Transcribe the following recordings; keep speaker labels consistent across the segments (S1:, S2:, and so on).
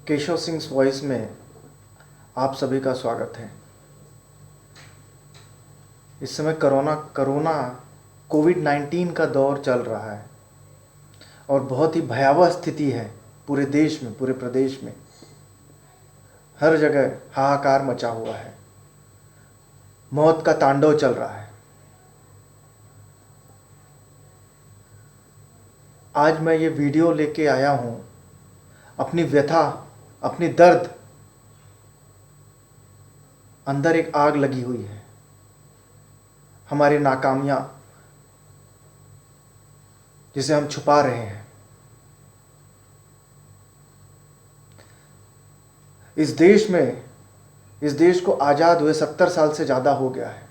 S1: Keshav Singh voice में आप सभी का स्वागत है। इस समय कोरोना कोविड-19 का दौर चल रहा है और बहुत ही भयावह स्थिति है पूरे देश में, पूरे प्रदेश में। हर जगह हाहाकार मचा हुआ है, मौत का तांडव चल रहा है। आज मैं ये वीडियो लेके आया हूँ, अपनी व्यथा, अपनी दर्द। अंदर एक आग लगी हुई है, हमारी नाकामियां जिसे हम छुपा रहे हैं। इस देश को आज़ाद हुए 70 साल से ज़्यादा हो गया है।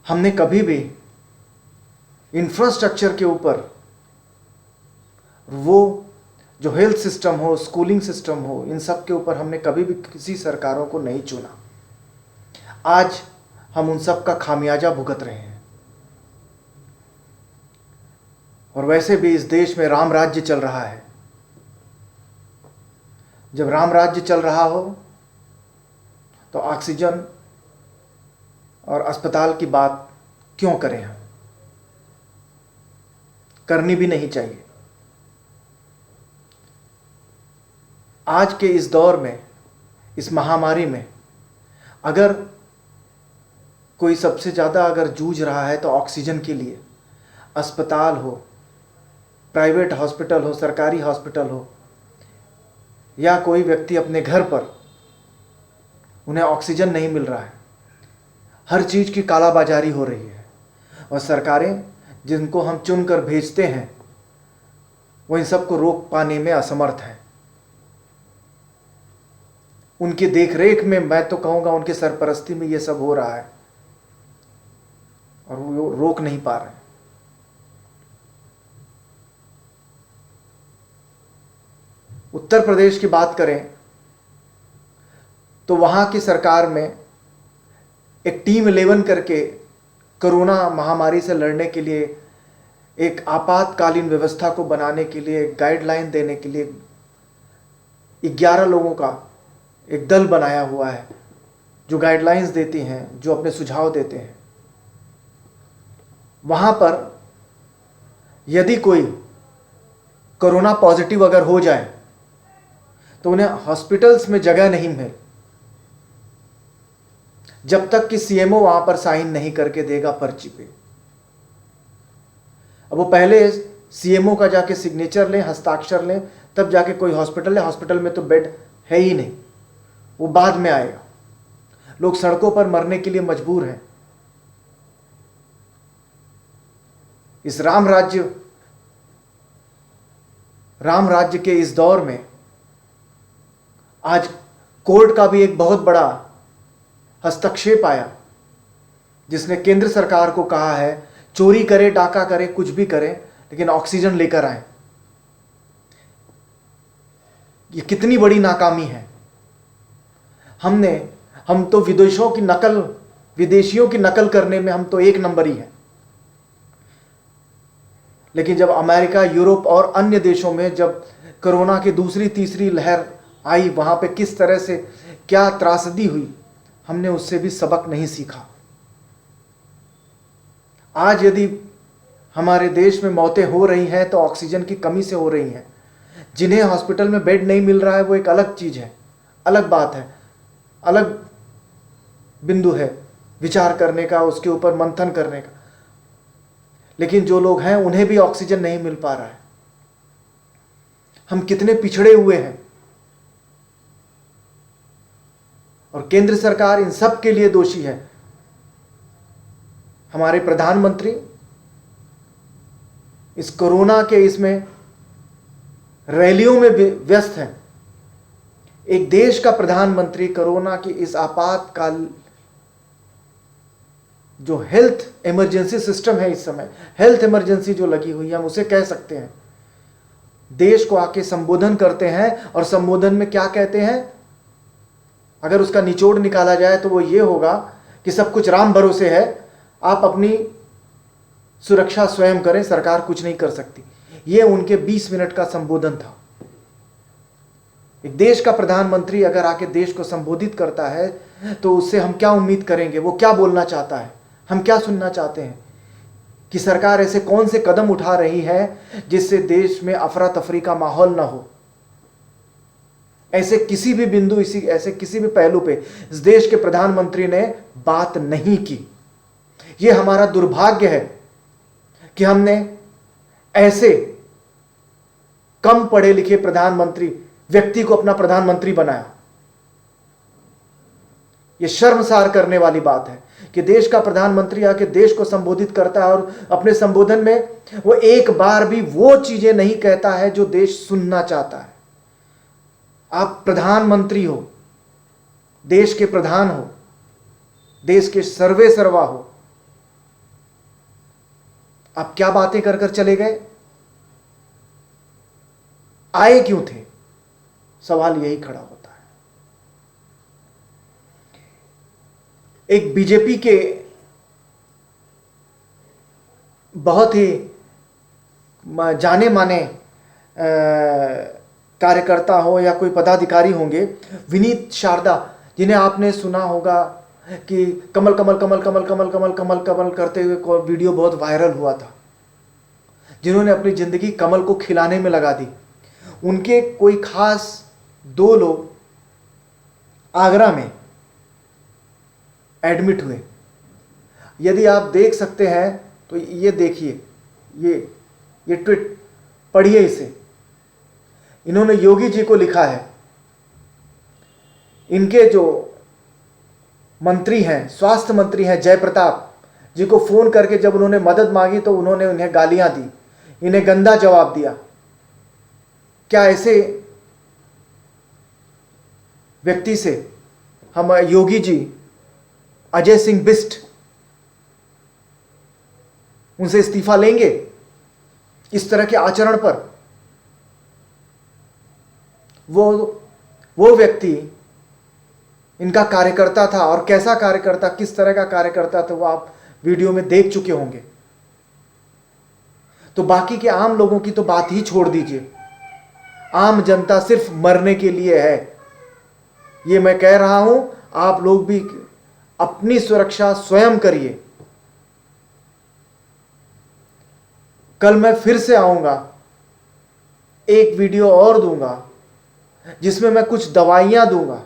S1: हमने कभी भी इंफ्रास्ट्रक्चर के ऊपर, वो जो हेल्थ सिस्टम हो, स्कूलिंग सिस्टम हो, इन सब के ऊपर हमने कभी भी किसी सरकारों को नहीं चुना। आज हम उन सब का खामियाजा भुगत रहे हैं। और वैसे भी इस देश में राम राज्य चल रहा है। जब राम राज्य चल रहा हो तो ऑक्सीजन और अस्पताल की बात क्यों करें हम? करनी भी नहीं चाहिए। आज के इस दौर में, इस महामारी में, अगर कोई सबसे ज़्यादा अगर जूझ रहा है तो ऑक्सीजन के लिए, अस्पताल हो, प्राइवेट हॉस्पिटल हो, सरकारी हॉस्पिटल हो, या कोई व्यक्ति अपने घर पर, उन्हें ऑक्सीजन नहीं मिल रहा है। हर चीज़ की कालाबाजारी हो रही है और सरकारें जिनको हम चुनकर भेजते हैं वो इन सबको रोक पाने में असमर्थ हैं। उनकी देखरेख में, मैं तो कहूँगा उनकी सरपरस्ती में ये सब हो रहा है और वो रोक नहीं पा रहे हैं। उत्तर प्रदेश की बात करें तो वहाँ की सरकार में एक टीम 11 करके कोरोना महामारी से लड़ने के लिए, एक आपातकालीन व्यवस्था को बनाने के लिए, गाइडलाइन देने के लिए 11 लोगों का एक दल बनाया हुआ है जो गाइडलाइंस देती हैं, जो अपने सुझाव देते हैं। वहाँ पर यदि कोई कोरोना पॉजिटिव अगर हो जाए तो उन्हें हॉस्पिटल्स में जगह नहीं मिले जब तक कि सीएमओ वहाँ पर साइन नहीं करके देगा पर्ची पे। अब वो पहले सीएमओ का जाके सिग्नेचर लें, हस्ताक्षर लें, तब जाके कोई हॉस्पिटल है। हॉस्पिटल में तो बेड है ही नहीं, वो बाद में आएगा। लोग सड़कों पर मरने के लिए मजबूर हैं। इस राम राज्य के इस दौर में आज कोर्ट का भी एक बहुत बड़ा हस्तक्षेप आया, जिसने केंद्र सरकार को कहा है चोरी करे, डाका करे, कुछ भी करे, लेकिन ऑक्सीजन लेकर आए। ये कितनी बड़ी नाकामी है। हम तो विदेशियों की नकल करने में हम तो एक नंबर ही है। लेकिन जब अमेरिका, यूरोप और अन्य देशों में जब कोरोना की दूसरी तीसरी लहर आई, वहां पे किस तरह से क्या त्रासदी हुई, हमने उससे भी सबक नहीं सीखा। आज यदि हमारे देश में मौतें हो रही हैं तो ऑक्सीजन की कमी से हो रही हैं। जिन्हें हॉस्पिटल में बेड नहीं मिल रहा है वो एक अलग चीज़ है, अलग बात है, अलग बिंदु है विचार करने का, उसके ऊपर मंथन करने का। लेकिन जो लोग हैं उन्हें भी ऑक्सीजन नहीं मिल पा रहा है। हम कितने पिछड़े हुए हैं और केंद्र सरकार इन सब के लिए दोषी है। हमारे प्रधानमंत्री इस कोरोना के इसमें रैलियों में व्यस्त हैं। एक देश का प्रधानमंत्री कोरोना की इस आपातकाल जो हेल्थ इमरजेंसी सिस्टम है, इस समय हेल्थ इमरजेंसी जो लगी हुई है, हम उसे कह सकते हैं, देश को आके संबोधन करते हैं। और संबोधन में क्या कहते हैं, अगर उसका निचोड़ निकाला जाए तो वो ये होगा कि सब कुछ राम भरोसे है, आप अपनी सुरक्षा स्वयं करें, सरकार कुछ नहीं कर सकती। ये उनके 20 मिनट का संबोधन था। एक देश का प्रधानमंत्री अगर आके देश को संबोधित करता है तो उससे हम क्या उम्मीद करेंगे, वो क्या बोलना चाहता है, हम क्या सुनना चाहते हैं कि सरकार ऐसे कौन से कदम उठा रही है जिससे देश में अफरा तफरी का माहौल ना हो। ऐसे किसी भी बिंदु, ऐसे किसी भी पहलू पे इस देश के प्रधानमंत्री ने बात नहीं की। ये हमारा दुर्भाग्य है कि हमने ऐसे कम पढ़े लिखे प्रधानमंत्री व्यक्ति को अपना प्रधानमंत्री बनाया। यह शर्मसार करने वाली बात है कि देश का प्रधानमंत्री आके देश को संबोधित करता है और अपने संबोधन में वो एक बार भी वो चीजें नहीं कहता है जो देश सुनना चाहता है। आप प्रधानमंत्री हो, देश के प्रधान हो, देश के सर्वे सर्वा हो, आप क्या बातें कर कर चले गए? आए क्यों थे? सवाल यही खड़ा होता है। एक बीजेपी के बहुत ही जाने माने कार्यकर्ता हो या कोई पदाधिकारी होंगे, विनीत शारदा, जिन्हें आपने सुना होगा कि कमल कमल कमल कमल कमल कमल कमल कमल करते हुए वीडियो बहुत वायरल हुआ था, जिन्होंने अपनी जिंदगी कमल को खिलाने में लगा दी। उनके कोई खास 2 लोग आगरा में एडमिट हुए। यदि आप देख सकते हैं तो ये देखिए, ये ट्वीट पढ़िए इसे। इन्होंने योगी जी को लिखा है। इनके जो मंत्री हैं, स्वास्थ्य मंत्री हैं जयप्रताप जी को फोन करके जब उन्होंने मदद मांगी तो उन्होंने उन्हें गालियां दी, इन्हें गंदा जवाब दिया। क्या ऐसे व्यक्ति से हम योगी जी, अजय सिंह बिष्ट, उनसे इस्तीफा लेंगे इस तरह के आचरण पर? वो व्यक्ति इनका कार्यकर्ता था, और कैसा कार्यकर्ता, किस तरह का कार्यकर्ता था वो आप वीडियो में देख चुके होंगे। तो बाकी के आम लोगों की तो बात ही छोड़ दीजिए। आम जनता सिर्फ मरने के लिए है। ये मैं कह रहा हूं, आप लोग भी अपनी सुरक्षा स्वयं करिए। कल मैं फिर से आऊंगा, एक वीडियो और दूंगा जिसमें मैं कुछ दवाइयां दूंगा,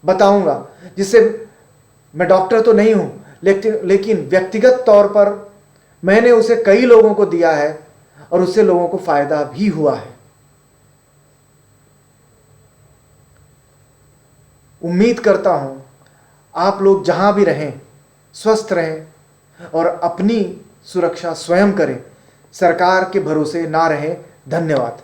S1: बताऊंगा, जिससे मैं डॉक्टर तो नहीं हूं लेकिन व्यक्तिगत तौर पर मैंने उसे कई लोगों को दिया है और उससे लोगों को फायदा भी हुआ है। उम्मीद करता हूं आप लोग जहां भी रहें स्वस्थ रहें और अपनी सुरक्षा स्वयं करें, सरकार के भरोसे ना रहें। धन्यवाद।